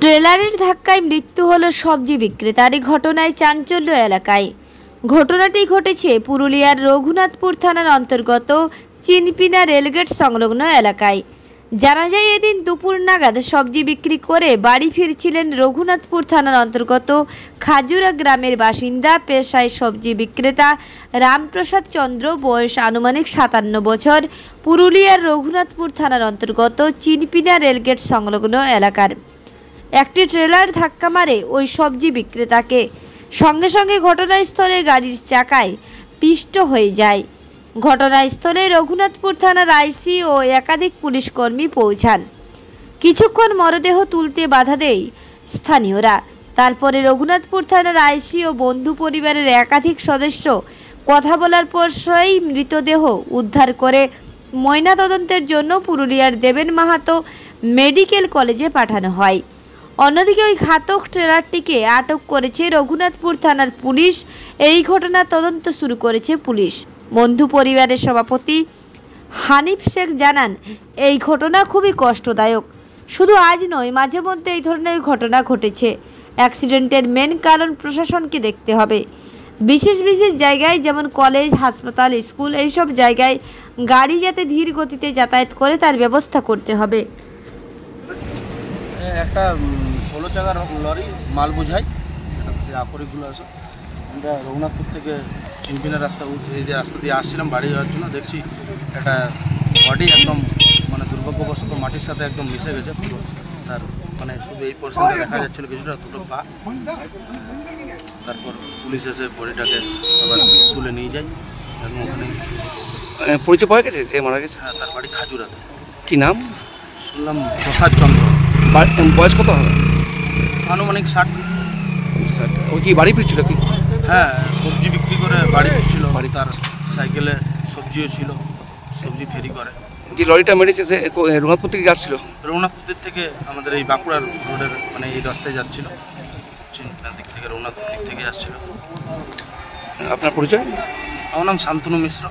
ট্রেলারের ধাক্কায় মৃত্যু হলো সবজি বিক্রেতার। এই ঘটনায় চাঞ্চল্য এলাকায়। ঘটনাটি ঘটেছে পুরুলিয়ার রঘুনাথপুর থানার অন্তর্গত চিনপিনা রেলগেট সংলগ্ন এলাকায়। জানা যায়, এদিন দুপুর নাগাদ সবজি বিক্রি করে বাড়ি ফিরছিলেন রঘুনাথপুর থানার অন্তর্গত খাজুরা গ্রামের বাসিন্দা, পেশায় সবজি বিক্রেতা রামপ্রসাদ চন্দ্র, বয়স আনুমানিক 57 বছর, পুরুলিয়ার রঘুনাথপুর থানার অন্তর্গত চিনপিনা রেলগেট সংলগ্ন এলাকার। একটি ট্রেলার ধাক্কা মারে ওই সবজি বিক্রেতাকে। সঙ্গে সঙ্গে ঘটনাস্থলে গাড়ির চাকায় পিষ্ট হয়ে যায়। ঘটনাস্থলে রঘুনাথপুর থানার আইসি ও একাধিক পুলিশ কর্মী পৌঁছান। কিছুক্ষণ মরদেহ তুলতে বাধা দেয় স্থানীয়রা। তারপরে রঘুনাথপুর থানার আইসি ও বন্ধু পরিবারের একাধিক সদস্য কথা বলার পর সেই মৃতদেহ উদ্ধার করে ময়নাতদন্তের জন্য পুরুলিয়ার দেবেন মাহাতো মেডিকেল কলেজে পাঠানো হয়। অন্যদিকে ওই ঘাতক ট্রেলারটিকে আটক করেছে রঘুনাথপুর থানার পুলিশ। এই ঘটনার তদন্ত শুরু করেছে পুলিশ। বন্ধু পরিবারের সভাপতি হানিফ শেখ জানান, এই ঘটনা খুবই কষ্টদায়ক। শুধু আজ নয়, মাঝে মধ্যে এই ধরনের ঘটনা ঘটেছে। অ্যাক্সিডেন্টের মেন কারণ প্রশাসনকে দেখতে হবে। বিশেষ বিশেষ জায়গায় যেমন কলেজ, হাসপাতাল, স্কুল, এইসব জায়গায় গাড়ি যাতে ধীর গতিতে যাতায়াত করে তার ব্যবস্থা করতে হবে। একটা 16 চাকার লরি মাল বোঝায়, সে আকরিকগুলো আছে। আমরা রঘুনাথপুর থেকে চিনপিনা এই রাস্তা দিয়ে আসছিলাম বাড়ি যাওয়ার জন্য। দেখছি একটা বডি একদম দুর্ভাগ্যবশত মাটির সাথে একদম মিশে গেছে পুরো। তার শুধু এই পোর্শনটা দেখা যাচ্ছিল, কিছুটা দুটো পা। তারপর পুলিশ এসে বডিটাকে আবার তুলে নিয়ে যায়। ওখানে পরিচয় পাওয়া গেছে যে মারা গেছে? হ্যাঁ, তার বাড়ি খাজুরাতে। কি নাম শুনলাম? প্রসাদ চন্দ্র। বয়স কত হবে? আনুমানিক 60। ও কি বাড়ি ফিরছিল কি? হ্যাঁ, সবজি বিক্রি করে বাড়ি ফিরছিল। তার সাইকেলে সবজিও ছিল, সবজি ফেরি করে। যে লরিটা মেরেছে সে রঘুনাথপুর থেকে যাচ্ছিল? রঘুনাথপুর থেকে আমাদের এই বাঁকুড়ার রোডের এই রাস্তায় যাচ্ছিল, চিনপিনার দিক থেকে রঘুনাথপুর দিক থেকে যাচ্ছিল। আপনার পরিচয়? আমার নাম শান্তনু মিশ্র।